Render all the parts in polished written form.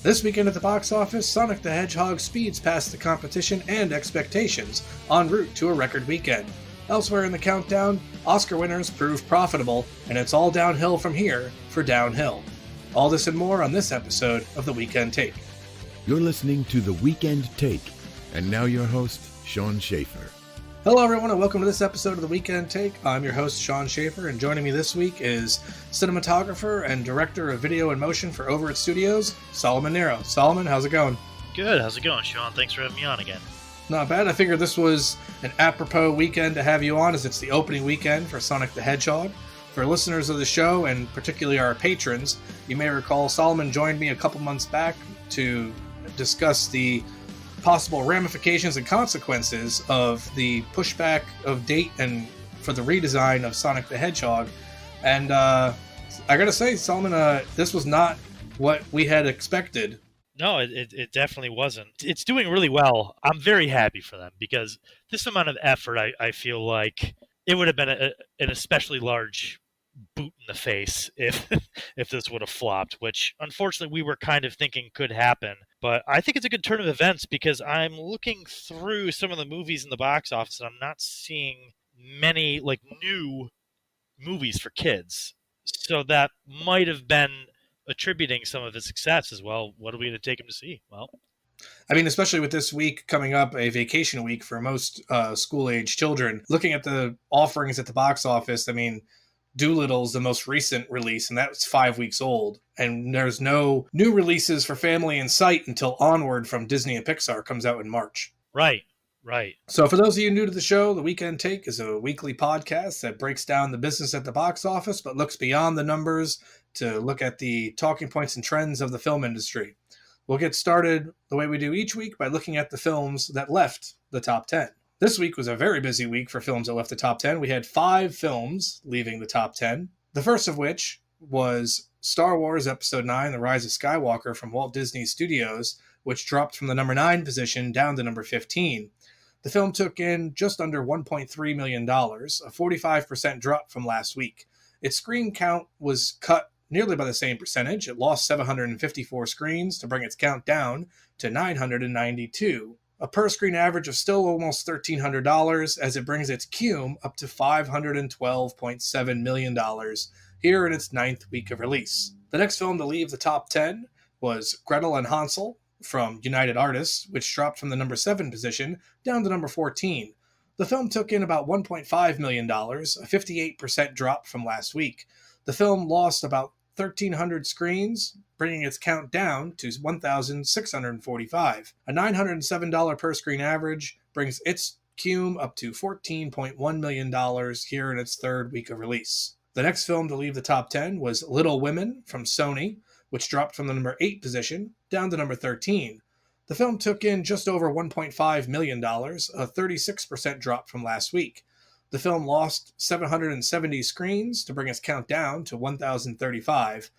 This weekend at the box office, Sonic the Hedgehog speeds past the competition and expectations, en route to a record weekend. Elsewhere in the countdown, Oscar winners prove profitable, and it's all downhill from here for Downhill. All this and more on this episode of The Weekend Take. You're listening to The Weekend Take, and now your host, Sean Schaefer. Hello everyone and welcome to this episode of The Weekend Take. I'm your host, Sean Schaefer, and joining me this week is cinematographer and director of video and motion for Over It Studios, Solomon Nero. Solomon, how's it going? Good, how's it going, Sean? Thanks for having me on again. Not bad. I figured this was an apropos weekend to have you on, as it's the opening weekend for Sonic the Hedgehog. For listeners of the show, and particularly our patrons, you may recall Solomon joined me a couple months back to discuss the possible ramifications and consequences of the pushback of date and for the redesign of Sonic the Hedgehog. And I gotta say, Solomon, this was not what we had expected. No, it definitely wasn't. It's doing really well. I'm very happy for them because this amount of effort, I feel like it would have been an especially large boot in the face if this would have flopped, which unfortunately we were kind of thinking could happen. But I think it's a good turn of events because I'm looking through some of the movies in the box office and I'm not seeing many like new movies for kids. So that might have been attributing some of its success as well. What are we going to take them to see? Well, I mean, especially with this week coming up, a vacation week for most school-age children, looking at the offerings at the box office, I mean, Doolittle's the most recent release, and that's 5 weeks old. And there's no new releases for Family in sight until Onward from Disney and Pixar comes out in March. Right. So for those of you new to the show, The Weekend Take is a weekly podcast that breaks down the business at the box office, but looks beyond the numbers to look at the talking points and trends of the film industry. We'll get started the way we do each week by looking at the films that left the top 10. This week was a very busy week for films that left the top 10. We had 5 films leaving the top 10. The first of which was Star Wars Episode 9, The Rise of Skywalker from Walt Disney Studios, which dropped from the number 9 position down to number 15. The film took in just under $1.3 million, a 45% drop from last week. Its screen count was cut nearly by the same percentage. It lost 754 screens to bring its count down to 992. A per-screen average of still almost $1,300 as it brings its cume up to $512.7 million here in its 9th week of release. The next film to leave the top 10 was Gretel and Hansel from United Artists, which dropped from the number 7 position down to number 14. The film took in about $1.5 million, a 58% drop from last week. The film lost about 1,300 screens, bringing its count down to 1,645. A $907 per screen average brings its cume up to $14.1 million here in its 3rd week of release. The next film to leave the top 10 was Little Women from Sony, which dropped from the number 8 position down to number 13. The film took in just over $1.5 million, a 36% drop from last week. The film lost 770 screens to bring its count down to 1,035.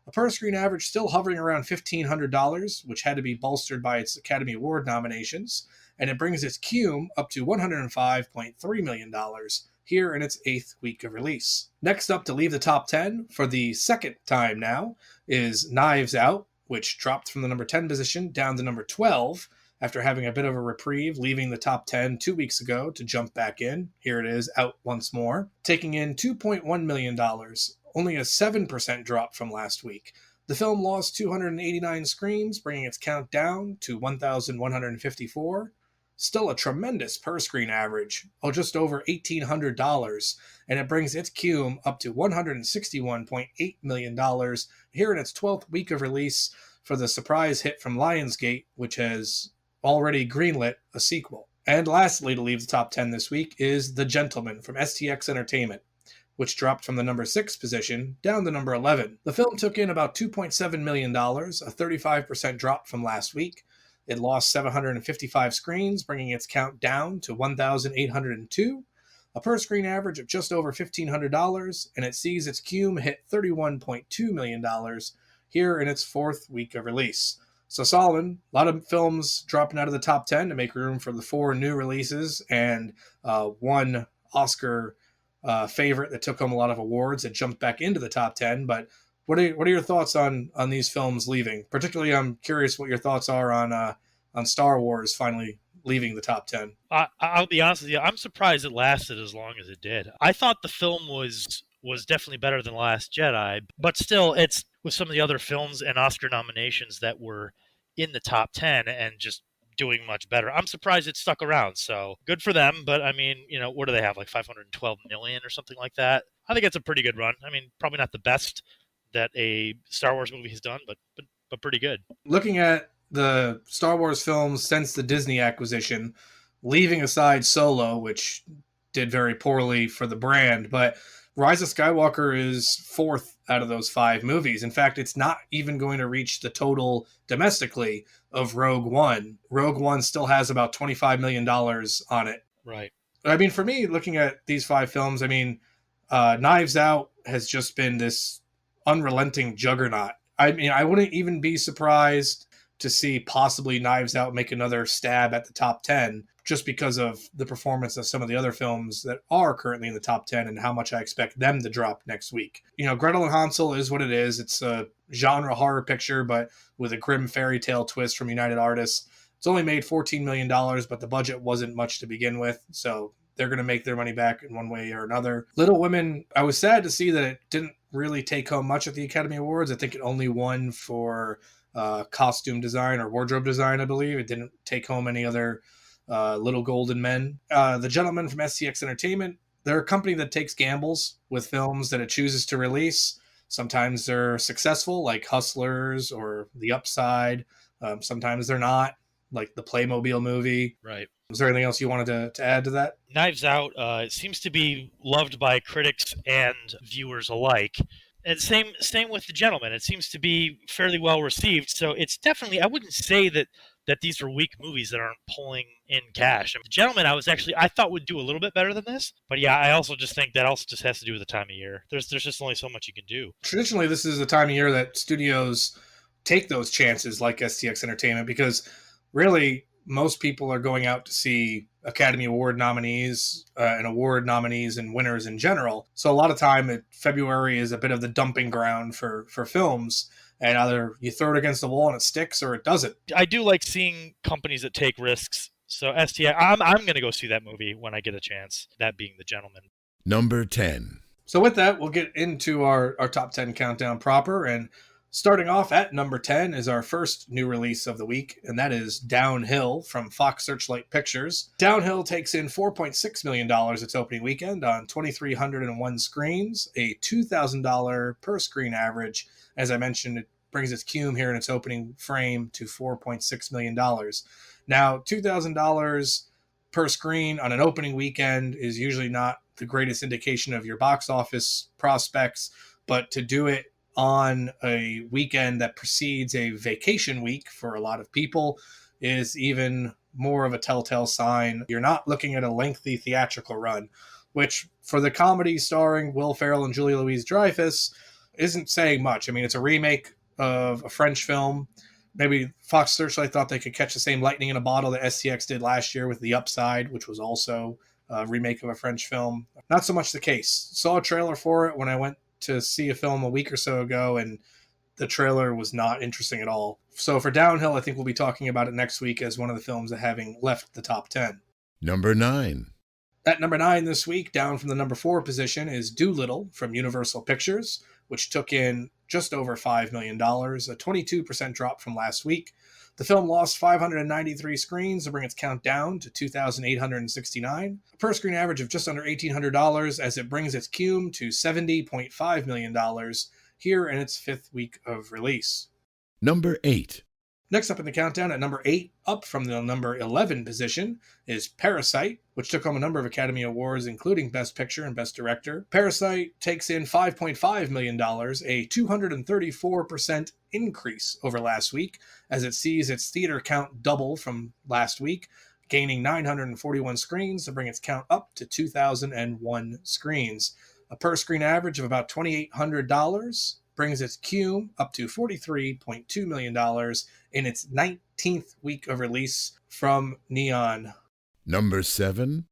A per-screen average still hovering around $1,500, which had to be bolstered by its Academy Award nominations, and it brings its cume up to $105.3 million here in its 8th week of release. Next up to leave the top 10 for the second time now is Knives Out, which dropped from the number 10 position down to number 12, after having a bit of a reprieve, leaving the top 10 2 weeks ago to jump back in. Here it is, out once more, taking in $2.1 million, only a 7% drop from last week. The film lost 289 screens, bringing its count down to 1,154. Still a tremendous per-screen average, just over $1,800, and it brings its cume up to $161.8 million here in its 12th week of release for the surprise hit from Lionsgate, which has already greenlit a sequel. And lastly, to leave the top 10 this week is The Gentleman from STX Entertainment, which dropped from the number 6 position down to number 11. The film took in about $2.7 million, a 35% drop from last week. It lost 755 screens, bringing its count down to 1,802, a per-screen average of just over $1,500, and it sees its cume hit $31.2 million here in its 4th week of release. So Solomon, a lot of films dropping out of the top 10 to make room for the 4 new releases and one Oscar favorite that took home a lot of awards that jumped back into the top 10. But What are your thoughts on these films leaving? Particularly, I'm curious what your thoughts are on Star Wars finally leaving the top 10. I'll be honest with you. I'm surprised it lasted as long as it did. I thought the film was definitely better than Last Jedi, but still, it's with some of the other films and Oscar nominations that were in the top 10 and just doing much better. I'm surprised it stuck around. So good for them. But I mean, what do they have? Like 512 million or something like that. I think it's a pretty good run. I mean, probably not the best that a Star Wars movie has done, but pretty good. Looking at the Star Wars films since the Disney acquisition, leaving aside Solo, which did very poorly for the brand, but Rise of Skywalker is fourth out of those 5 movies. In fact, it's not even going to reach the total domestically of Rogue One. Rogue One still has about $25 million on it. Right. I mean, for me, looking at these 5 films, I mean, Knives Out has just been this unrelenting juggernaut. I mean, I wouldn't even be surprised to see possibly Knives Out make another stab at the top 10 just because of the performance of some of the other films that are currently in the top 10 and how much I expect them to drop next week. Gretel and Hansel is what it is. It's a genre horror picture, but with a grim fairy tale twist from United Artists. It's only made $14 million, but the budget wasn't much to begin with, so they're going to make their money back in one way or another. Little Women, I was sad to see that it didn't really take home much at the Academy Awards. I think it only won for costume design or wardrobe design, I believe. It didn't take home any other Little Golden Men. The gentlemen from STX Entertainment, they're a company that takes gambles with films that it chooses to release. Sometimes they're successful, like Hustlers or The Upside. Sometimes they're not, like the Playmobil movie. Right. Was there anything else you wanted to add to that? Knives Out seems to be loved by critics and viewers alike. And same with The Gentleman. It seems to be fairly well received. So it's definitely, I wouldn't say that these are weak movies that aren't pulling in cash. The Gentleman, I thought would do a little bit better than this. But yeah, I also just think that also just has to do with the time of year. There's just only so much you can do. Traditionally, this is the time of year that studios take those chances like STX Entertainment because really most people are going out to see Academy Award nominees and award nominees and winners in general. So a lot of time, February is a bit of the dumping ground for films. And either you throw it against the wall and it sticks or it doesn't. I do like seeing companies that take risks. So STI, I'm going to go see that movie when I get a chance, that being The Gentleman. Number 10. So with that, we'll get into our top 10 countdown proper. And starting off at number 10 is our first new release of the week, and that is Downhill from Fox Searchlight Pictures. Downhill takes in $4.6 million its opening weekend on 2,301 screens, a $2,000 per screen average. As I mentioned, it brings its cume here in its opening frame to $4.6 million. Now, $2,000 per screen on an opening weekend is usually not the greatest indication of your box office prospects, but to do it on a weekend that precedes a vacation week for a lot of people is even more of a telltale sign. You're not looking at a lengthy theatrical run, which for the comedy starring Will Ferrell and Julia Louis-Dreyfus isn't saying much. I mean, it's a remake of a French film. Maybe Fox Searchlight thought they could catch the same lightning in a bottle that STX did last year with The Upside, which was also a remake of a French film. Not so much the case. Saw a trailer for it when I went to see a film a week or so ago, and the trailer was not interesting at all. So for Downhill, I think we'll be talking about it next week as one of the films that having left the top 10. Number 9. At number 9 this week, down from the number 4 position, is Doolittle from Universal Pictures, which took in just over $5 million, a 22% drop from last week. The film lost 593 screens to bring its count down to 2,869, a per screen average of just under $1,800 as it brings its cume to $70.5 million here in its 5th week of release. Number 8. Next up in the countdown at number 8, up from the number 11 position, is Parasite, which took home a number of Academy Awards, including Best Picture and Best Director. Parasite takes in $5.5 million, a 234% increase over last week, as it sees its theater count double from last week, gaining 941 screens to bring its count up to 2,001 screens. A per-screen average of about $2,800 brings its cume up to $43.2 million in its 19th week of release from Neon. Number 7.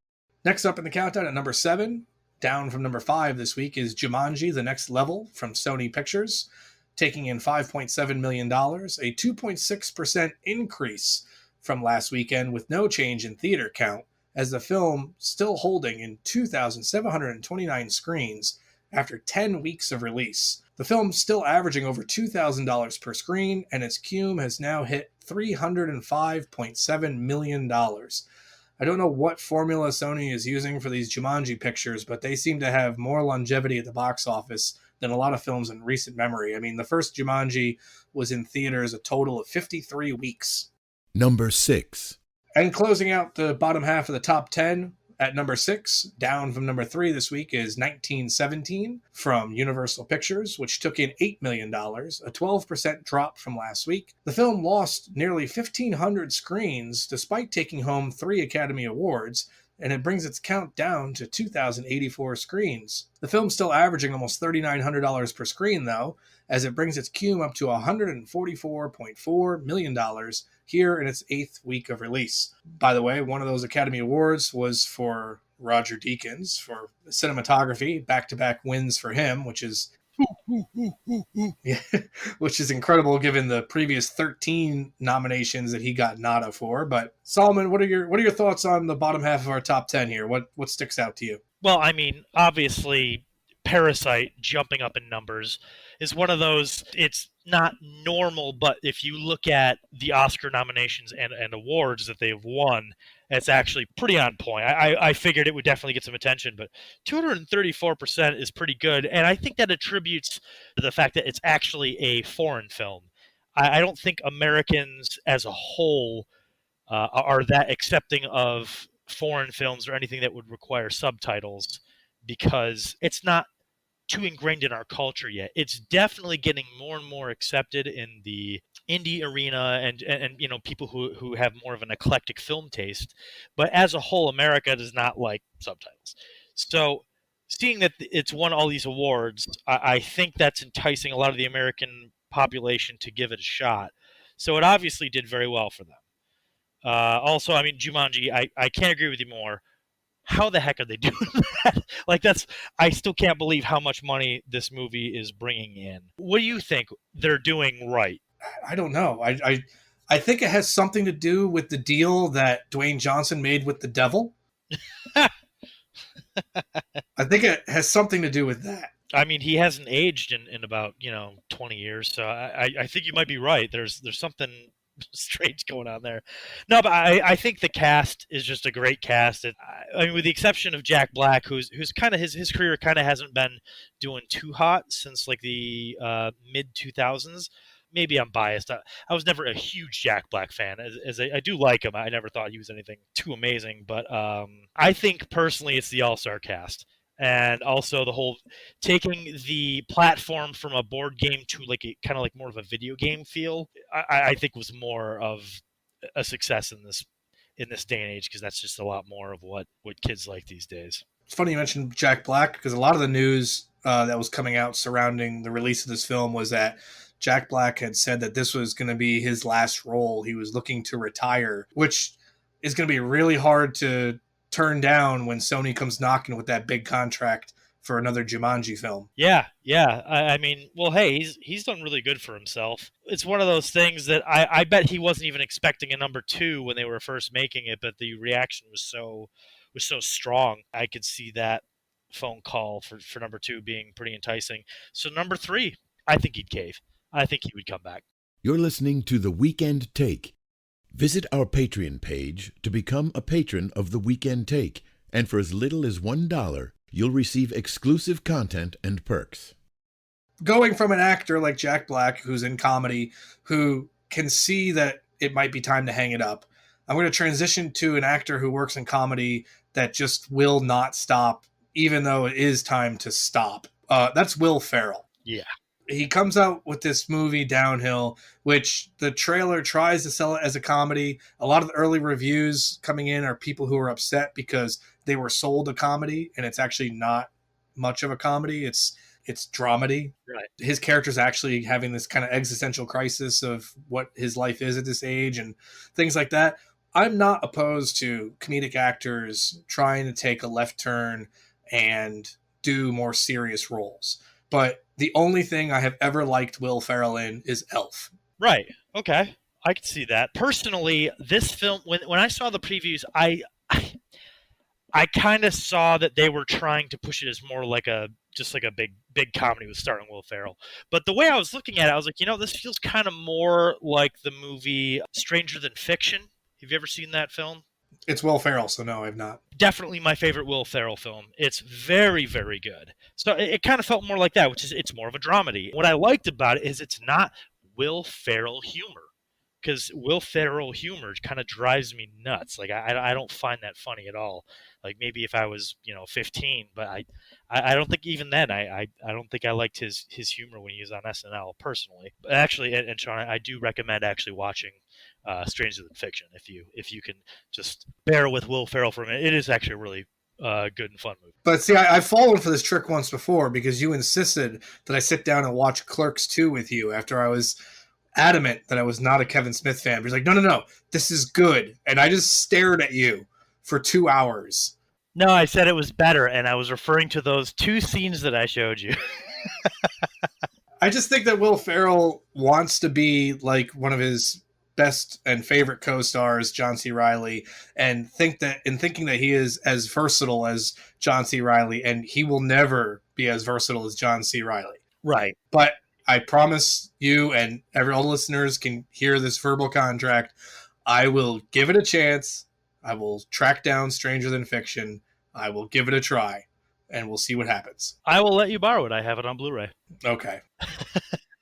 Next up in the countdown at number 7, Down from number 5 this week is Jumanji: The Next Level from Sony Pictures, taking in $5.7 million, a 2.6% increase from last weekend with no change in theater count, as the film still holding in 2,729 screens after 10 weeks of release. The film's still averaging over $2,000 per screen, and its cume has now hit $305.7 million. I don't know what formula Sony is using for these Jumanji pictures, but they seem to have more longevity at the box office than a lot of films in recent memory. I mean, the first Jumanji was in theaters a total of 53 weeks. Number 6. And closing out the bottom half of the top 10, at number 6, down from number 3 this week, is 1917 from Universal Pictures, which took in $8 million, a 12% drop from last week. The film lost nearly 1,500 screens despite taking home 3 Academy Awards, and it brings its count down to 2,084 screens. The film's still averaging almost $3,900 per screen, though, as it brings its cume up to $144.4 million here in its 8th week of release. By the way, one of those Academy Awards was for Roger Deakins for cinematography, back-to-back wins for him, which is yeah, which is incredible given the previous 13 nominations that he got nada for. But Solomon, what are your thoughts on the bottom half of our top 10 here? What sticks out to you? Well, I mean, obviously, Parasite jumping up in numbers is one of those, it's not normal, but if you look at the Oscar nominations and awards that they've won, it's actually pretty on point. I figured it would definitely get some attention, but 234% is pretty good, and I think that attributes to the fact that it's actually a foreign film. I don't think Americans as a whole are that accepting of foreign films or anything that would require subtitles, because it's not too ingrained in our culture yet. It's definitely getting more and more accepted in the indie arena and you know, people who have more of an eclectic film taste. But as a whole, America does not like subtitles. So seeing that it's won all these awards, I think that's enticing a lot of the American population to give it a shot. So it obviously did very well for them. Also, I mean, Jumanji, I can't agree with you more. How the heck are they doing that? Like, I still can't believe how much money this movie is bringing in. What do you think they're doing right? I don't know. I think it has something to do with the deal that Dwayne Johnson made with the devil. I think it has something to do with that. I mean, he hasn't aged in about 20 years, so I think you might be right. There's something strange going on there. No, but I think the cast is just a great cast. I mean, with the exception of Jack Black, who's kind of his career kind of hasn't been doing too hot since like the mid 2000s. Maybe I'm biased. I was never a huge Jack Black fan. As I do like him, I never thought he was anything too amazing. But I think personally, it's the all-star cast. And also the whole taking the platform from a board game to like a kind of like more of a video game feel, I think was more of a success in this day and age, because that's just a lot more of what kids like these days. It's funny you mentioned Jack Black, because a lot of the news that was coming out surrounding the release of this film was that Jack Black had said that this was going to be his last role. He was looking to retire, which is going to be really hard to turn down when Sony comes knocking with that big contract for another Jumanji film. Yeah. I mean, well, hey, he's done really good for himself. It's one of those things that I bet he wasn't even expecting a number 2 when they were first making it, but the reaction was so strong. I could see that phone call for number 2 being pretty enticing. So number 3, I think he'd cave. I think he would come back. You're listening to The Weekend Take. Visit our Patreon page to become a patron of The Weekend Take, and for as little as $1, you'll receive exclusive content and perks. Going from an actor like Jack Black, who's in comedy, who can see that it might be time to hang it up, I'm going to transition to an actor who works in comedy that just will not stop, even though it is time to stop. That's Will Ferrell. Yeah. He comes out with this movie, Downhill, which the trailer tries to sell it as a comedy. A lot of the early reviews coming in are people who are upset because they were sold a comedy, and it's actually not much of a comedy. It's dramedy. Right. His character's actually having this kind of existential crisis of what his life is at this age and things like that. I'm not opposed to comedic actors trying to take a left turn and do more serious roles. But the only thing I have ever liked Will Ferrell in is Elf. Right. Okay. I could see that. Personally, this film, when I saw the previews, I kind of saw that they were trying to push it as more like a just like a big comedy with starring Will Ferrell. But the way I was looking at it, I was like, this feels kind of more like the movie Stranger Than Fiction. Have you ever seen that film? It's Will Ferrell, so no, I've not. Definitely my favorite Will Ferrell film. It's very, very good. So it kind of felt more like that, which is it's more of a dramedy. What I liked about it is it's not Will Ferrell humor, because Will Ferrell humor kind of drives me nuts. Like I don't find that funny at all. Like maybe if I was 15, but I don't think even then I don't think I liked his humor when he was on SNL personally. But actually, and Sean, I do recommend actually watching Stranger Than Fiction if you can just bear with Will Ferrell for a minute. It is actually a really good and fun movie. But see, I've fallen for this trick once before because you insisted that I sit down and watch Clerks 2 with you after I was adamant that I was not a Kevin Smith fan. He's like, no, this is good. And I just stared at you for 2 hours. No, I said it was better, and I was referring to those 2 scenes that I showed you. I just think that Will Ferrell wants to be like one of his best and favorite co-stars, John C. Reilly, and thinking that he is as versatile as John C. Reilly, and he will never be as versatile as John C. Reilly. Right. But I promise you and all the listeners can hear this verbal contract. I will give it a chance. I will track down Stranger Than Fiction. I will give it a try, and we'll see what happens. I will let you borrow it. I have it on Blu-ray. Okay.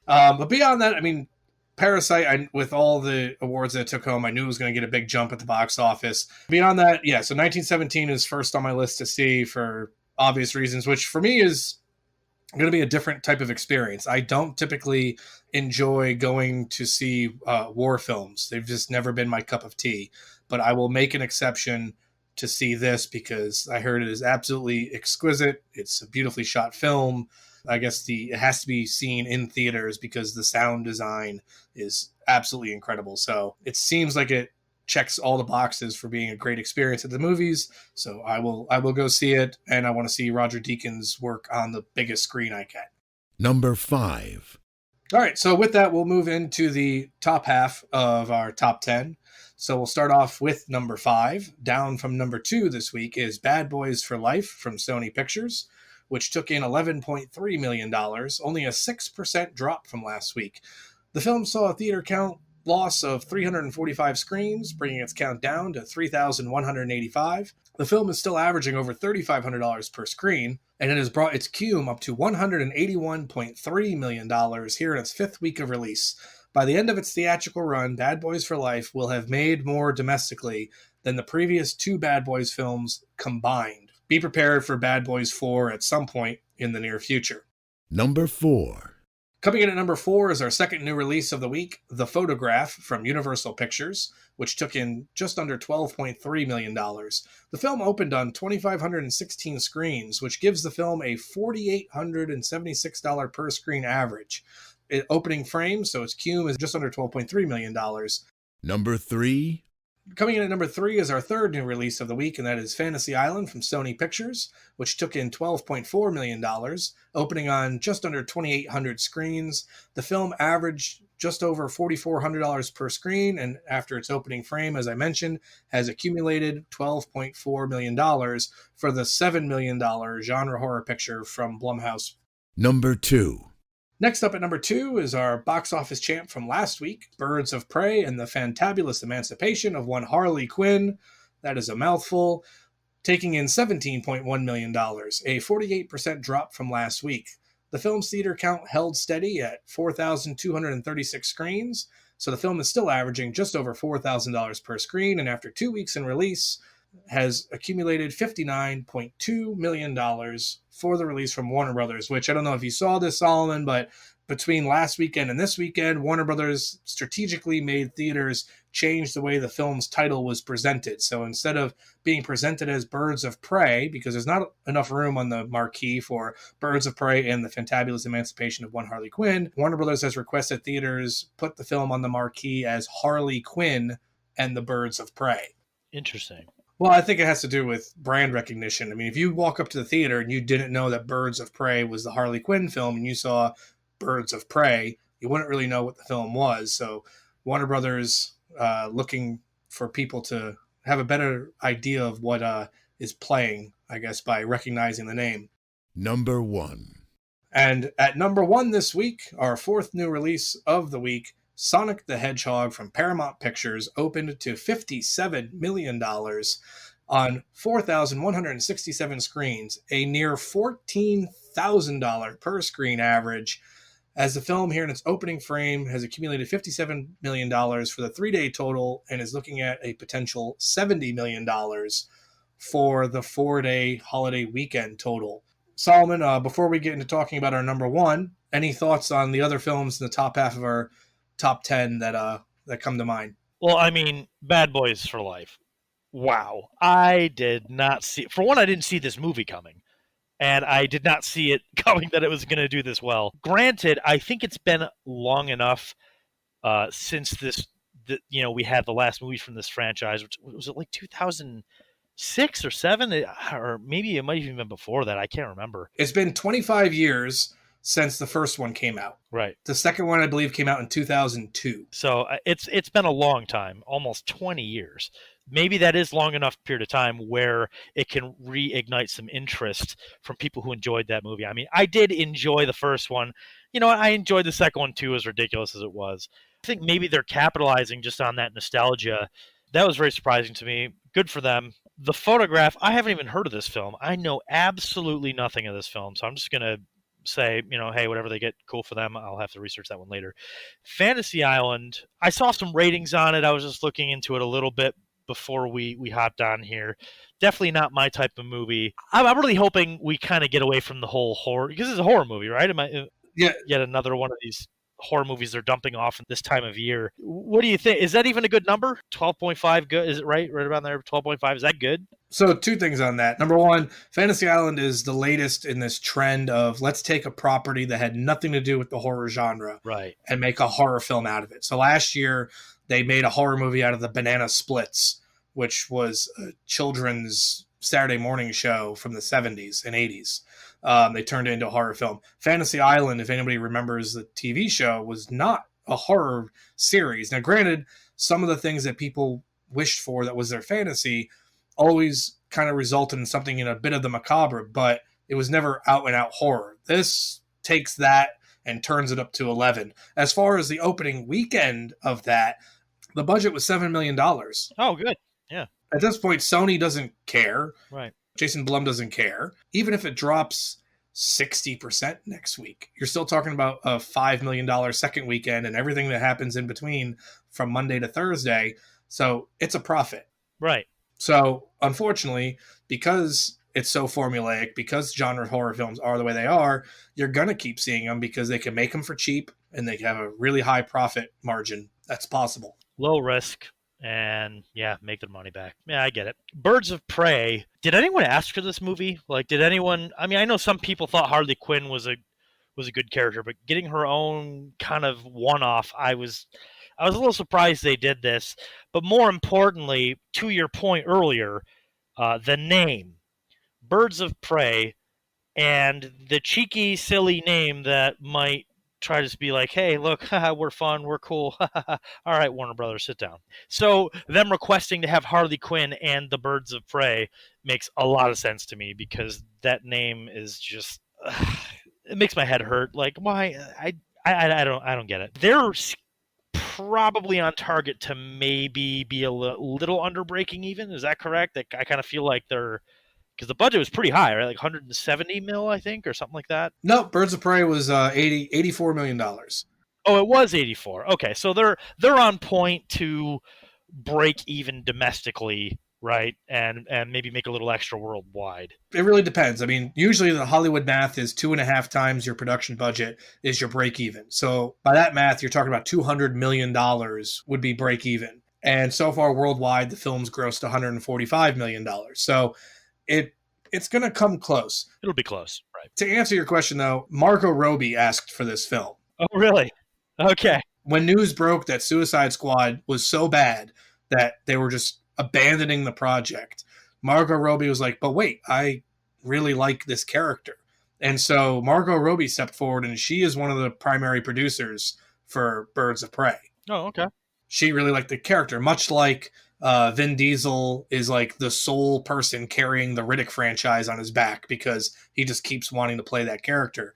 But beyond that, I mean, Parasite, with all the awards that it took home, I knew it was going to get a big jump at the box office. Beyond that, yeah, so 1917 is first on my list to see for obvious reasons, which for me is going to be a different type of experience. I don't typically enjoy going to see war films. They've just never been my cup of tea. But I will make an exception to see this because I heard it is absolutely exquisite. It's a beautifully shot film. I guess it has to be seen in theaters because the sound design is absolutely incredible. So it seems like it checks all the boxes for being a great experience at the movies. So I will go see it, and I want to see Roger Deakins work on the biggest screen I can. Number 5. All right, so with that, we'll move into the top half of our top 10. So we'll start off with number 5. Down from number 2 this week is Bad Boys for Life from Sony Pictures, which took in $11.3 million, only a 6% drop from last week. The film saw a theater count loss of 345 screens, bringing its count down to 3,185. The film is still averaging over $3,500 per screen, and it has brought its cume up to $181.3 million here in its 5th week of release. By the end of its theatrical run, Bad Boys for Life will have made more domestically than the previous 2 Bad Boys films combined. Be prepared for Bad Boys 4 at some point in the near future. Number 4. Coming in at number 4 is our second new release of the week, The Photograph from Universal Pictures, which took in just under $12.3 million. The film opened on 2,516 screens, which gives the film a $4,876 per screen average. Opening frame, so its cume is just under $12.3 million. Number 3. Coming in at number 3 is our third new release of the week, and that is Fantasy Island from Sony Pictures, which took in $12.4 million, opening on just under 2,800 screens. The film averaged just over $4,400 per screen, and after its opening frame, as I mentioned, has accumulated $12.4 million for the $7 million genre horror picture from Blumhouse. Number 2. Next up at number 2 is our box office champ from last week, Birds of Prey and the Fantabulous Emancipation of One Harley Quinn. That is a mouthful, taking in $17.1 million, a 48% drop from last week. The film's theater count held steady at 4,236 screens, so the film is still averaging just over $4,000 per screen, and after 2 weeks in release, has accumulated $59.2 million for the release from Warner Brothers, which I don't know if you saw this, Solomon, but between last weekend and this weekend, Warner Brothers strategically made theaters change the way the film's title was presented. So instead of being presented as Birds of Prey, because there's not enough room on the marquee for Birds of Prey and the Fantabulous Emancipation of One Harley Quinn, Warner Brothers has requested theaters put the film on the marquee as Harley Quinn and the Birds of Prey. Interesting. Well, I think it has to do with brand recognition. I mean, if you walk up to the theater and you didn't know that Birds of Prey was the Harley Quinn film and you saw Birds of Prey, you wouldn't really know what the film was. So Warner Brothers looking for people to have a better idea of what is playing, I guess, by recognizing the name. Number 1. And at number 1 this week, our fourth new release of the week, Sonic the Hedgehog from Paramount Pictures opened to $57 million on 4,167 screens, a near $14,000 per screen average, as the film here in its opening frame has accumulated $57 million for the 3-day total and is looking at a potential $70 million for the 4-day holiday weekend total. Solomon, before we get into talking about our number 1, any thoughts on the other films in the top half of our top 10 that come to mind? Well, I mean, Bad Boys for Life. Wow. I did not see, for one, I didn't see this movie coming. And I did not see it coming that it was going to do this well. Granted, I think it's been long enough since we had the last movie from this franchise, which was it like 2006 or 7, or maybe it might have even been before that. I can't remember. It's been 25 years since the first one came out. Right. The second one, I believe, came out in 2002. So it's been a long time, almost 20 years. Maybe that is long enough period of time where it can reignite some interest from people who enjoyed that movie. I mean, I did enjoy the first one. You know, I enjoyed the second one too, as ridiculous as it was. I think maybe they're capitalizing just on that nostalgia. That was very surprising to me. Good for them. The Photograph, I haven't even heard of this film. I know absolutely nothing of this film, so I'm just going to say, hey, whatever they get, cool for them. I'll have to research that one later. Fantasy Island, I saw some ratings on it. I was just looking into it a little bit before we hopped on here. Definitely not my type of movie. I'm really hoping we kind of get away from the whole horror, because it's a horror movie, right? Yeah. Yet another one of these horror movies they're dumping off at this time of year. What do you think? Is that even a good number? 12.5 good? Is it right around there? 12.5, is that good? So 2 things on that. Number 1, Fantasy Island is the latest in this trend of let's take a property that had nothing to do with the horror genre, right, and make a horror film out of it. So last year they made a horror movie out of the Banana Splits, which was a children's Saturday morning show from the 70s and 80s. They turned it into a horror film. Fantasy Island, if anybody remembers the TV show, was not a horror series. Now, granted, some of the things that people wished for that was their fantasy always kind of resulted in something in a bit of the macabre, but it was never out and out horror. This takes that and turns it up to 11. As far as the opening weekend of that, the budget was $7 million. Oh, good. Yeah. At this point, Sony doesn't care. Right. Jason Blum doesn't care. Even if it drops 60% next week, you're still talking about a $5 million second weekend and everything that happens in between from Monday to Thursday. So it's a profit. Right. So unfortunately, because it's so formulaic, because genre horror films are the way they are, you're going to keep seeing them because they can make them for cheap and they have a really high profit margin. That's possible. Low risk. And yeah, make their money back. Yeah, I get it. Birds of Prey. Did anyone ask for this movie? Like, did anyone? I mean, I know some people thought Harley Quinn was a good character, but getting her own kind of one-off, I was a little surprised they did this. But more importantly, to your point earlier, the name, Birds of Prey, and the cheeky, silly name that might try to be like, hey, look, we're fun, we're cool. All right, Warner Brothers, sit down. So them requesting to have Harley Quinn and the Birds of Prey makes a lot of sense to me, because that name is just it makes my head hurt. Like, why? I don't get it. They're probably on target to maybe be a little under breaking even. Is that correct? I kind of feel like they're, because the budget was pretty high, right? Like 170 mil, I think, or something like that. No, Birds of Prey was $84 million. Oh, it was 84. Okay, so they're on point to break even domestically, right? And maybe make a little extra worldwide. It really depends. I mean, usually the Hollywood math is 2.5 times your production budget is your break even. So by that math, you're talking about $200 million would be break even. And so far worldwide, the film's grossed $145 million. So it's going to come close. It'll be close, right? To answer your question, though, Margot Robbie asked for this film. Oh, really? Okay. When news broke that Suicide Squad was so bad that they were just abandoning the project. Margot Robbie was like, but wait, I really like this character. And so Margot Robbie stepped forward, and she is one of the primary producers for Birds of Prey. Oh, okay. She really liked the character, much like Vin Diesel is like the sole person carrying the Riddick franchise on his back because he just keeps wanting to play that character.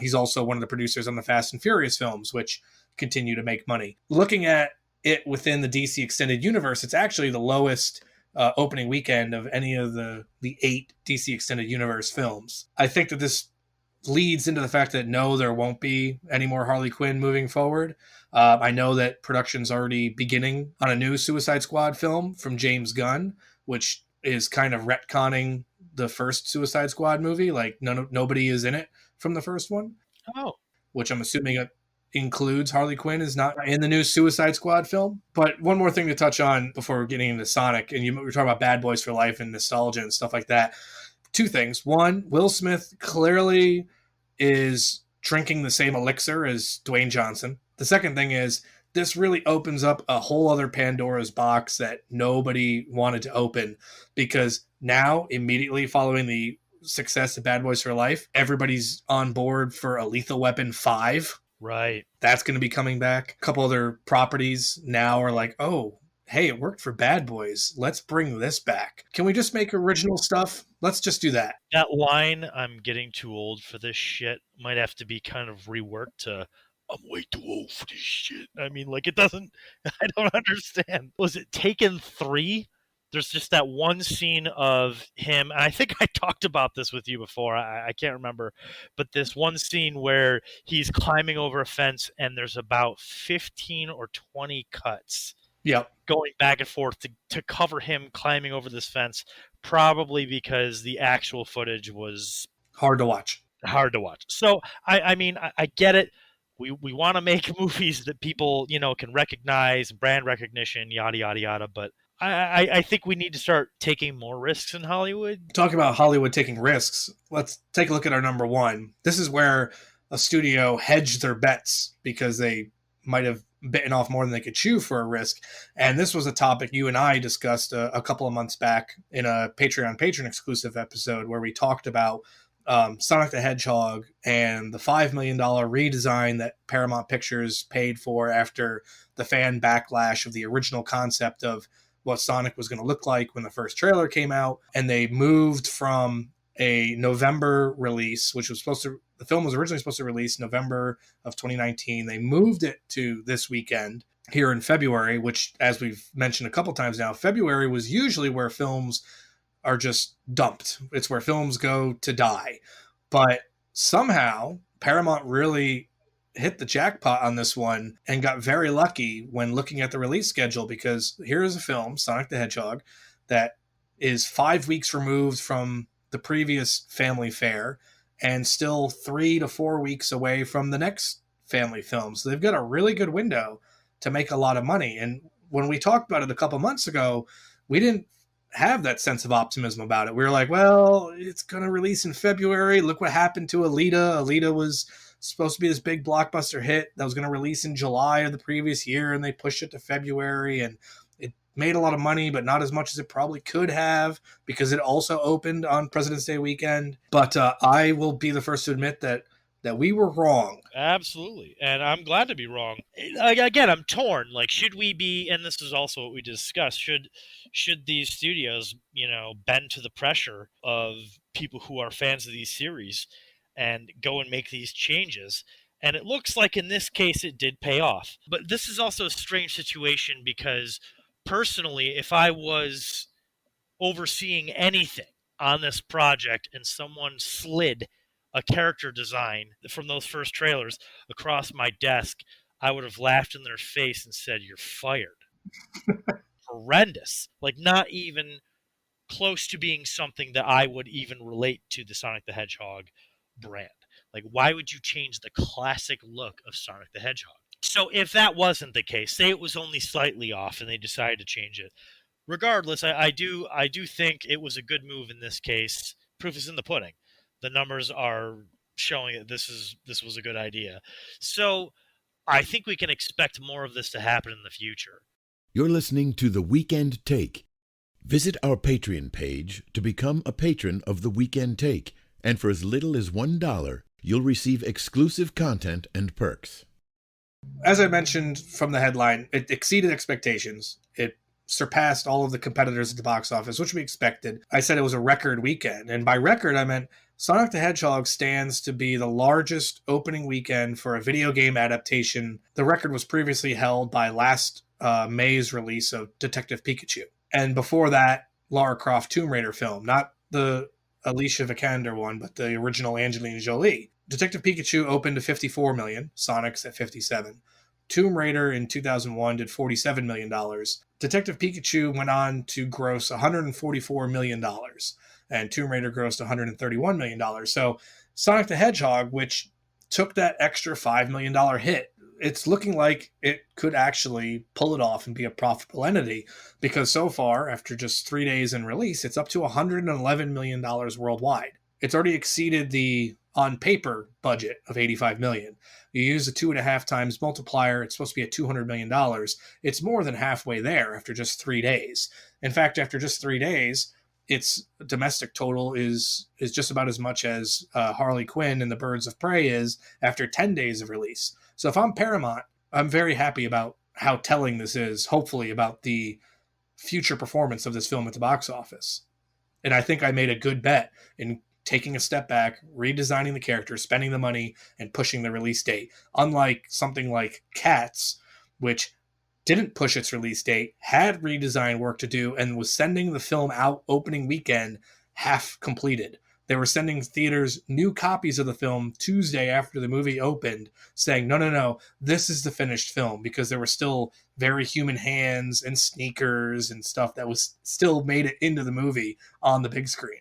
He's also one of the producers on the Fast and Furious films, which continue to make money. Looking at it within the DC Extended Universe, it's actually the lowest opening weekend of any of the 8 DC Extended Universe films. I think that this leads into the fact that no, there won't be any more Harley Quinn moving forward. I know that production's already beginning on a new Suicide Squad film from James Gunn, which is kind of retconning the first Suicide Squad movie. Like nobody is in it from the first one. Oh, which I'm assuming includes Harley Quinn is not in the new Suicide Squad film. But one more thing to touch on before getting into Sonic, and we were talking about Bad Boys for Life and nostalgia and stuff like that. 2 things. One, Will Smith clearly is drinking the same elixir as Dwayne Johnson. The second thing is this really opens up a whole other Pandora's box that nobody wanted to open, because now, immediately following the success of Bad Boys for Life, everybody's on board for a Lethal Weapon 5. right. That's going to be coming back. A couple other properties now are like, oh, hey, it worked for Bad Boys. Let's bring this back. Can we just make original stuff? Let's just do that. That line, "I'm getting too old for this shit," might have to be kind of reworked to, "I'm way too old for this shit." I mean, like, it doesn't, I don't understand. Was it Taken 3? There's just that one scene of him, and I think I talked about this with you before, I can't remember, but this one scene where he's climbing over a fence and there's about 15 or 20 cuts. Yep. Going back and forth to cover him climbing over this fence, probably because the actual footage was hard to watch. So I mean, I get it. We want to make movies that people, can recognize, brand recognition, yada yada yada. But I think we need to start taking more risks in Hollywood. Talking about Hollywood taking risks, let's take a look at our number 1. This is where a studio hedged their bets because they might have bitten off more than they could chew for a risk. And this was a topic you and I discussed a couple of months back in a Patreon patron exclusive episode where we talked about Sonic the Hedgehog and the $5 million redesign that Paramount Pictures paid for after the fan backlash of the original concept of what Sonic was going to look like when the first trailer came out. And they moved from a November release, which was the film was originally supposed to release November of 2019. They moved it to this weekend here in February, which, as we've mentioned a couple times now, February was usually where films are just dumped. It's where films go to die. But somehow Paramount really hit the jackpot on this one and got very lucky when looking at the release schedule, because here is a film, Sonic the Hedgehog, that is 5 weeks removed from the previous family fare and still 3 to 4 weeks away from the next family film. So they've got a really good window to make a lot of money. And when we talked about it a couple months ago, we didn't have that sense of optimism about it. We were like, well, it's going to release in February. Look what happened to Alita. Alita was supposed to be this big blockbuster hit that was going to release in July of the previous year, and they pushed it to February, and it made a lot of money, but not as much as it probably could have because it also opened on President's Day weekend. But I will be the first to admit that we were wrong. Absolutely. And I'm glad to be wrong. Again, I'm torn. Like, should we be, and this is also what we discussed, should these studios, bend to the pressure of people who are fans of these series and go and make these changes? And it looks like in this case it did pay off. But this is also a strange situation because personally, if I was overseeing anything on this project and someone slid a character design from those first trailers across my desk, I would have laughed in their face and said, "You're fired." Horrendous. Like, not even close to being something that I would even relate to the Sonic the Hedgehog brand. Like, why would you change the classic look of Sonic the Hedgehog? So if that wasn't the case, say it was only slightly off and they decided to change it, regardless, I do think it was a good move in this case. Proof is in the pudding. The numbers are showing that this was a good idea. So I think we can expect more of this to happen in the future. You're listening to The Weekend Take. Visit our Patreon page to become a patron of The Weekend Take, and for as little as $1, you'll receive exclusive content and perks. As I mentioned from the headline, it exceeded expectations. It surpassed all of the competitors at the box office, which we expected. I said it was a record weekend, and by record, I meant Sonic the Hedgehog stands to be the largest opening weekend for a video game adaptation. The record was previously held by last May's release of Detective Pikachu. And before that, Lara Croft Tomb Raider film, not the Alicia Vikander one, but the original Angelina Jolie. Detective Pikachu opened to 54 million, Sonic's at 57. Tomb Raider in 2001 did $47 million. Detective Pikachu went on to gross $144 million, and Tomb Raider grossed $131 million. So Sonic the Hedgehog, which took that extra $5 million hit, it's looking like it could actually pull it off and be a profitable entity, because so far, after just 3 days in release, it's up to $111 million worldwide. It's already exceeded the on paper budget of $85 million. You use a 2.5 times multiplier, it's supposed to be at $200 million. It's more than halfway there after just 3 days. In fact, after just 3 days, its domestic total is just about as much as Harley Quinn and the Birds of Prey is after 10 days of release. So if I'm Paramount, I'm very happy about how telling this is, hopefully, about the future performance of this film at the box office. And I think I made a good bet in taking a step back, redesigning the character, spending the money, and pushing the release date. Unlike something like Cats, which didn't push its release date, had redesign work to do, and was sending the film out opening weekend half completed. They were sending theaters new copies of the film Tuesday after the movie opened, saying, no, this is the finished film, because there were still very human hands and sneakers and stuff that was still made it into the movie on the big screen.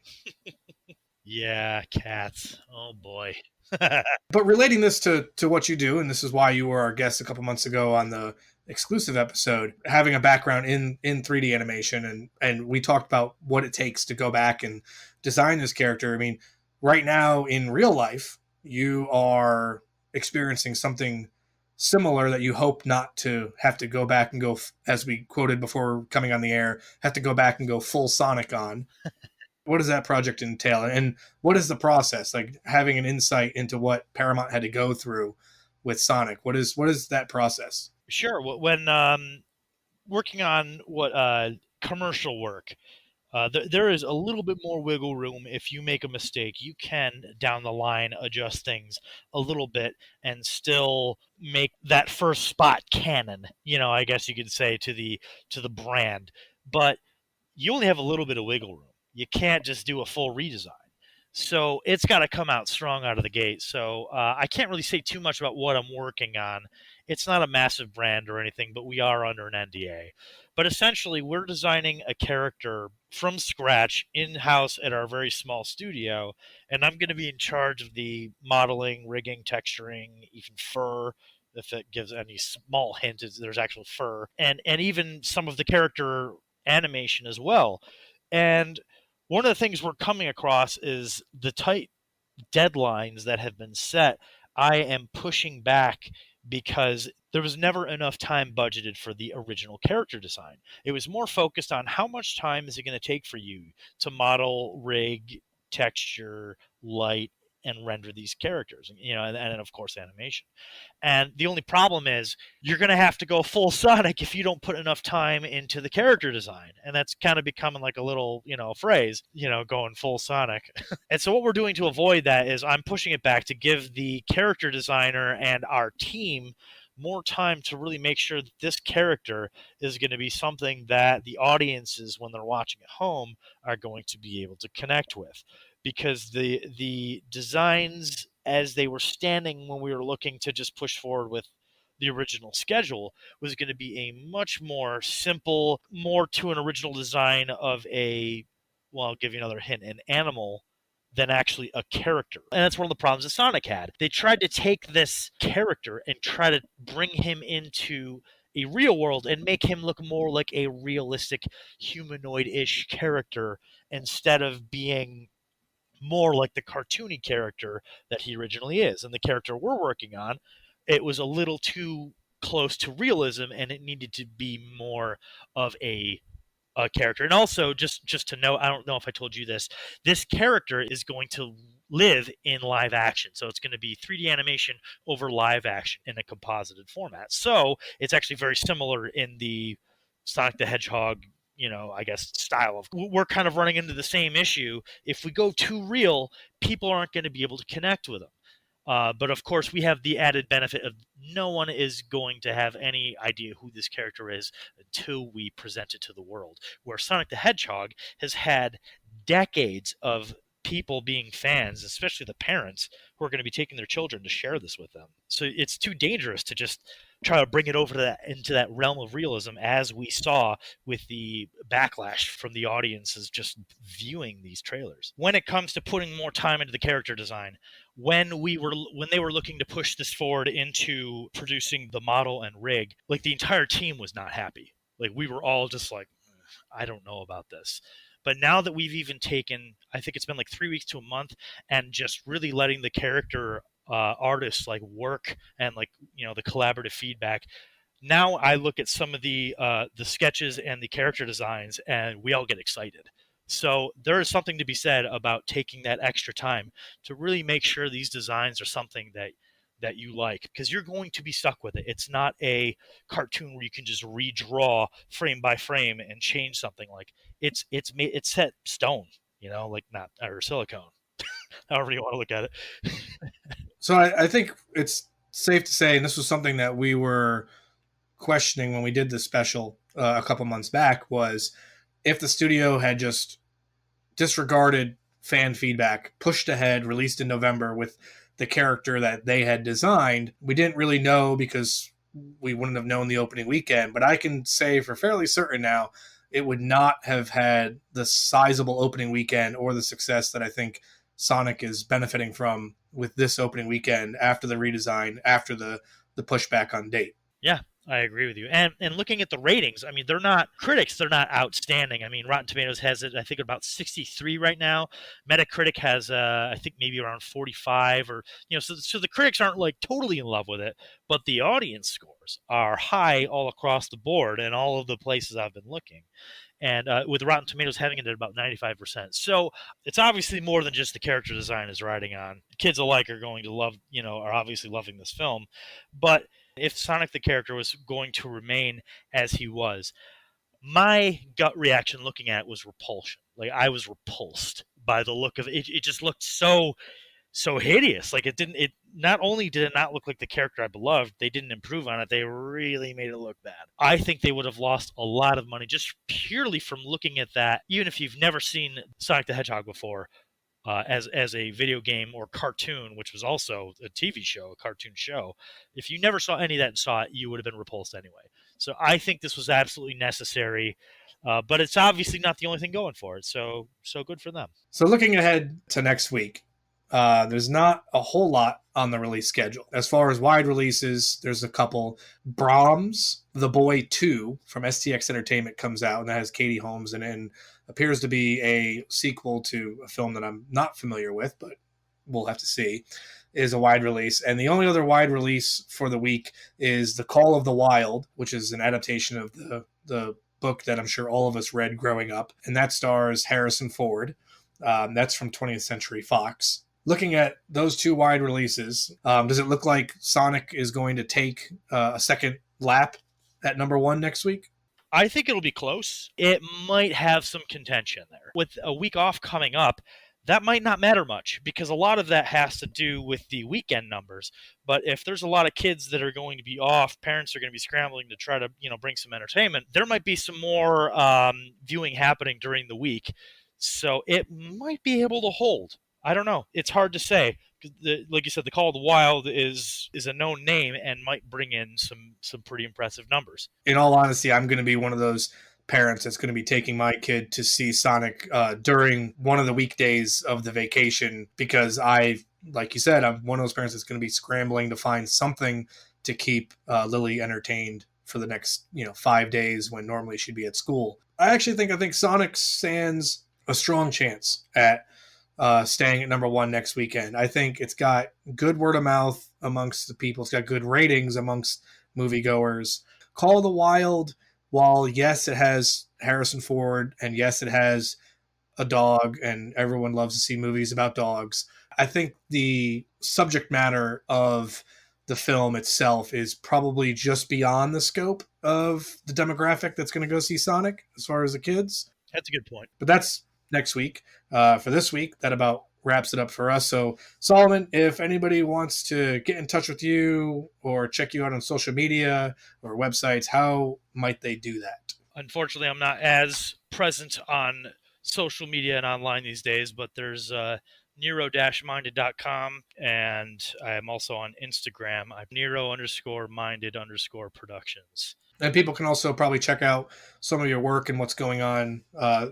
Yeah, Cats. Oh, boy. But relating this to what you do, and this is why you were our guest a couple months ago on the exclusive episode, having a background in 3D animation, and we talked about what it takes to go back and design this character. I mean, right now in real life, you are experiencing something similar that you hope not to have to go back and go, as we quoted before coming on the air, have to go back and go full Sonic on. What does that project entail? And what is the process? Like, having an insight into what Paramount had to go through with Sonic. What is that process? Sure. When working on commercial work, there is a little bit more wiggle room. If you make a mistake, you can down the line adjust things a little bit and still make that first spot canon. I guess you could say to the brand, but you only have a little bit of wiggle room. You can't just do a full redesign. So it's got to come out strong out of the gate. So I can't really say too much about what I'm working on. It's not a massive brand or anything, but we are under an NDA. But essentially, we're designing a character from scratch in-house at our very small studio, and I'm going to be in charge of the modeling, rigging, texturing, even fur, if it gives any small hint, there's actual fur, and even some of the character animation as well. And one of the things we're coming across is the tight deadlines that have been set. I am pushing back because there was never enough time budgeted for the original character design. It was more focused on how much time is it going to take for you to model, rig, texture, light, and render these characters, and of course animation. And the only problem is you're going to have to go full Sonic if you don't put enough time into the character design. And that's kind of becoming like a little, phrase, going full Sonic. And so what we're doing to avoid that is I'm pushing it back to give the character designer and our team more time to really make sure that this character is going to be something that the audiences, when they're watching at home, are going to be able to connect with. Because the designs as they were standing when we were looking to just push forward with the original schedule was going to be a much more simple, more to an original design of I'll give you another hint, an animal than actually a character. And that's one of the problems that Sonic had. They tried to take this character and try to bring him into a real world and make him look more like a realistic humanoid-ish character instead of being more like the cartoony character that he originally is. And the character we're working on, it was a little too close to realism, and it needed to be more of a character. And also, just to know, I don't know if I told you this. This character is going to live in live action, so it's going to be 3D animation over live action in a composited format. So it's actually very similar in the Sonic the Hedgehog, I guess, style of. We're kind of running into the same issue. If we go too real, people aren't going to be able to connect with them. But of course, we have the added benefit of no one is going to have any idea who this character is until we present it to the world. Where Sonic the Hedgehog has had decades of people being fans, especially the parents, who are going to be taking their children to share this with them. So it's too dangerous to just try to bring it over to into that realm of realism, as we saw with the backlash from the audiences just viewing these trailers. When it comes to putting more time into the character design, when they were looking to push this forward into producing the model and rig, like, the entire team was not happy. Like, we were all just like, I don't know about this. But now that we've even taken, I think it's been like 3 weeks to a month, and just really letting the character artists like work, and like, the collaborative feedback. Now I look at some of the sketches and the character designs, and we all get excited. So there is something to be said about taking that extra time to really make sure these designs are something that you like, because you're going to be stuck with it. It's not a cartoon where you can just redraw frame by frame and change something. Like, it's set stone, like, not, or silicone, however you want to look at it. So I think it's safe to say, and this was something that we were questioning when we did this special a couple months back, was if the studio had just disregarded fan feedback, pushed ahead, released in November with the character that they had designed. We didn't really know because we wouldn't have known the opening weekend, but I can say for fairly certain now, it would not have had the sizable opening weekend or the success that I think Sonic is benefiting from with this opening weekend after the redesign, after the pushback on date. Yeah, I agree with you. And looking at the ratings, I mean, they're not outstanding. I mean, Rotten Tomatoes has it, I think, about 63 right now. Metacritic has, I think, maybe around 45, or, so the critics aren't like totally in love with it, but the audience scores are high all across the board in all of the places I've been looking. And with Rotten Tomatoes having it at about 95%. So it's obviously more than just the character design is riding on. Kids alike are going to love, are obviously loving this film. But if Sonic the character was going to remain as he was, my gut reaction looking at it was repulsion. Like, I was repulsed by the look of it. It just looked so hideous. Like, it not only did it not look like the character I beloved, they didn't improve on it, they really made it look bad. I think they would have lost a lot of money just purely from looking at that, even if you've never seen Sonic the Hedgehog before, as a video game or cartoon, which was also a TV show, a cartoon show. If you never saw any of that and saw it, you would have been repulsed anyway. So I think this was absolutely necessary, but it's obviously not the only thing going for it. So good for them. So looking ahead to next week, there's not a whole lot on the release schedule. As far as wide releases, there's a couple. Brahms, The Boy 2 from STX Entertainment comes out, and that has Katie Holmes in it, and appears to be a sequel to a film that I'm not familiar with, but we'll have to see, is a wide release. And the only other wide release for the week is The Call of the Wild, which is an adaptation of the book that I'm sure all of us read growing up, and that stars Harrison Ford. That's from 20th Century Fox. Looking at those two wide releases, does it look like Sonic is going to take a second lap at number one next week? I think it'll be close. It might have some contention there. With a week off coming up, that might not matter much, because a lot of that has to do with the weekend numbers. But if there's a lot of kids that are going to be off, parents are going to be scrambling to try to, bring some entertainment, there might be some more viewing happening during the week. So it might be able to hold. I don't know. It's hard to say. Like you said, The Call of the Wild is a known name and might bring in some pretty impressive numbers. In all honesty, I'm going to be one of those parents that's going to be taking my kid to see Sonic during one of the weekdays of the vacation, because like you said, I'm one of those parents that's going to be scrambling to find something to keep Lily entertained for the next 5 days when normally she'd be at school. I think Sonic stands a strong chance at staying at number one next weekend. I think it's got good word of mouth amongst the people. It's got good ratings amongst moviegoers. Call of the Wild while yes, it has Harrison Ford, and yes, it has a dog, and everyone loves to see movies about dogs, I think the subject matter of the film itself is probably just beyond the scope of the demographic that's going to go see Sonic as far as the kids. That's a good point. But that's next week. For this week, that about wraps it up for us. So, Solomon, if anybody wants to get in touch with you or check you out on social media or websites, how might they do that? Unfortunately, I'm not as present on social media and online these days, but there's Nero-minded.com, and I'm also on Instagram. I'm Nero_minded_productions. And people can also probably check out some of your work and what's going on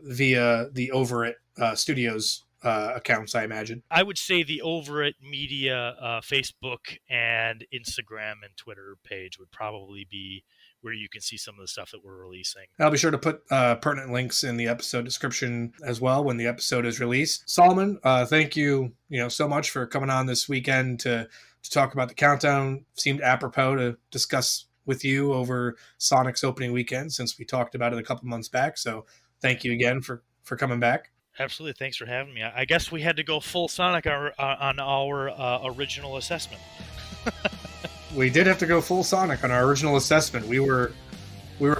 via the Over It Studios accounts, I imagine. I would say the Over It Media Facebook and Instagram and Twitter page would probably be where you can see some of the stuff that we're releasing. I'll be sure to put pertinent links in the episode description as well when the episode is released. Solomon, thank you, so much for coming on this weekend to talk about the countdown. Seemed apropos to discuss with you over Sonic's opening weekend, since we talked about it a couple months back. So thank you again for coming back. Absolutely. Thanks for having me. I guess we had to go full Sonic on our original assessment. We did have to go full Sonic on our original assessment. We were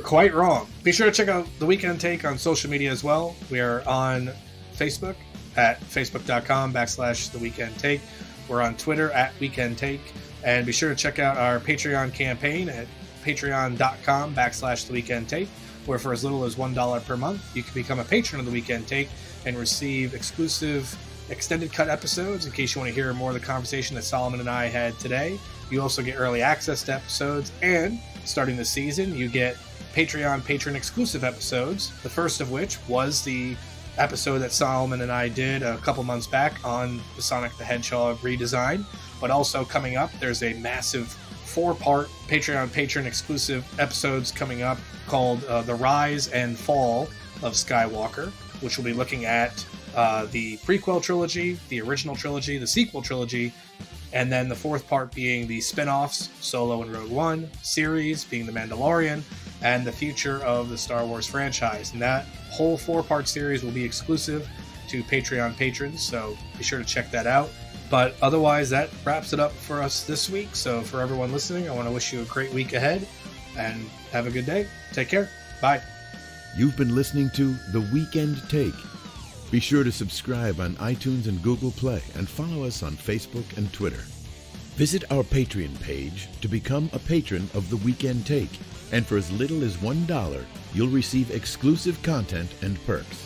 quite wrong. Be sure to check out The Weekend Take on social media as well. We are on Facebook at facebook.com/The Weekend Take. We're on Twitter at Weekend Take. And be sure to check out our Patreon campaign at patreon.com/The Weekend Take, where for as little as $1 per month, you can become a patron of The Weekend Take and receive exclusive extended cut episodes in case you want to hear more of the conversation that Solomon and I had today. You also get early access to episodes, and starting this season, you get Patreon patron exclusive episodes, the first of which was the episode that Solomon and I did a couple months back on the Sonic the Hedgehog redesign. But also coming up, there's a massive 4-part Patreon patron exclusive episodes coming up called The Rise and Fall of Skywalker, which will be looking at the prequel trilogy, the original trilogy, the sequel trilogy, and then the 4th part being the spin-offs, Solo and Rogue One, series being The Mandalorian, and the future of the Star Wars franchise. And that whole 4-part series will be exclusive to Patreon patrons, so be sure to check that out. But otherwise, that wraps it up for us this week. So for everyone listening, I want to wish you a great week ahead, and have a good day. Take care. Bye. You've been listening to The Weekend Take. Be sure to subscribe on iTunes and Google Play, and follow us on Facebook and Twitter. Visit our Patreon page to become a patron of The Weekend Take, and for as little as $1, you'll receive exclusive content and perks.